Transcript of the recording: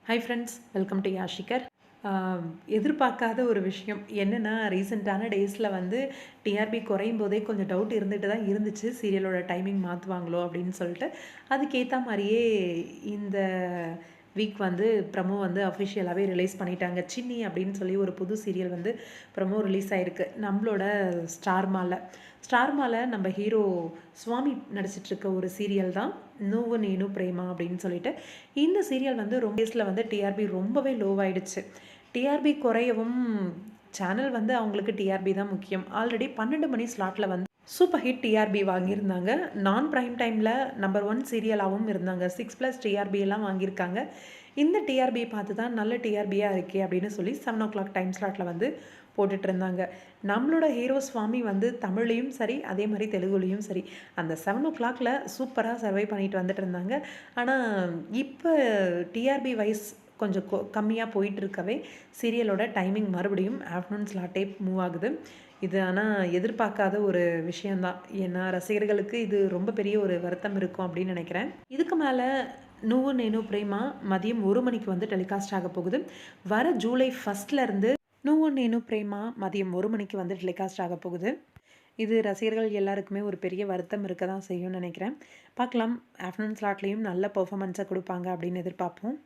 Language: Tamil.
Hi friends, welcome to Yashikar. எதிர்பார்க்காத ஒரு விஷயம் என்னென்னா, ரீசெண்டான டேஸில் வந்து டிஆர்பி குறையும் போதே கொஞ்சம் டவுட் இருந்துட்டு தான் இருந்துச்சு, சீரியலோட டைமிங் மாற்றுவாங்களோ அப்படின்னு சொல்லிட்டு. அதுக்கேற்ற மாதிரியே இந்த வீக் வந்து ப்ரமோ வந்து அஃபிஷியலாகவே ரிலீஸ் பண்ணிட்டாங்க. சின்னி அப்படின்னு சொல்லி ஒரு புது சீரியல் வந்து ப்ரமோ ரிலீஸ் ஆகிருக்கு நம்மளோட ஸ்டார்மால நம்ம ஹீரோ சுவாமி நடிச்சிட்ருக்க ஒரு சீரியல் தான் நூவு நேனு பிரேமா அப்படின்னு சொல்லிட்டு. இந்த சீரியல் வந்து ரொம்ப டேஸில் வந்து டிஆர்பி ரொம்பவே லோவாயிடுச்சு. டிஆர்பி குறையவும் சேனல் வந்து அவங்களுக்கு டிஆர்பி தான் முக்கியம். ஆல்ரெடி 12 மணி ஸ்லாட்டில் வந்து சூப்பர் ஹிட் டிஆர்பி வாங்கியிருந்தாங்க. நான் ப்ரைம் டைமில் நம்பர் 1 சீரியலாகவும் இருந்தாங்க. 6+ டிஆர்பி எல்லாம் வாங்கியிருக்காங்க. இந்த டிஆர்பியை பார்த்து தான் நல்ல டிஆர்பியாக இருக்கே அப்படின்னு சொல்லி 7 o'clock டைம் ஸ்லாட்டில் வந்து போட்டுட்டு இருந்தாங்க. நம்மளோட ஹீரோ சுவாமி வந்து தமிழ்லையும் சரி, அதே மாதிரி தெலுங்குலேயும் சரி, அந்த 7 o'clockல சூப்பராக சர்வை பண்ணிட்டு வந்துட்டு இருந்தாங்க. ஆனால் இப்போ டிஆர்பி வைஸ் கொஞ்சம் கம்மியாக போயிட்டு இருக்கவே சீரியலோட டைமிங் மறுபடியும் ஆஃப்டர்நூன் ஸ்லாட்டே மூவ் ஆகுது. இது ஆனால் எதிர்பார்க்காத ஒரு விஷயந்தான். ஏன்னா ரசிகர்களுக்கு இது ரொம்ப பெரிய ஒரு வருத்தம் இருக்கும் அப்படின்னு நினைக்கிறேன். இதுக்கு மேலே நூவு நேனு பிரேமா மதியம் 1 மணிக்கு வந்து டெலிகாஸ்ட் ஆக போகுது. வர ஜூலை 1 நூவு நேனு பிரேமா மதியம் 1 மணிக்கு வந்து டெலிகாஸ்ட் ஆக போகுது. இது ரசிகர்கள் எல்லாருக்குமே ஒரு பெரிய வருத்தம் இருக்க தான் செய்யும்னு நினைக்கிறேன். பார்க்கலாம், ஆஃப்டர்நூன் ஸ்லாட்லேயும் நல்ல பெர்ஃபார்மன்ஸை கொடுப்பாங்க அப்படின்னு எதிர்பார்ப்போம்.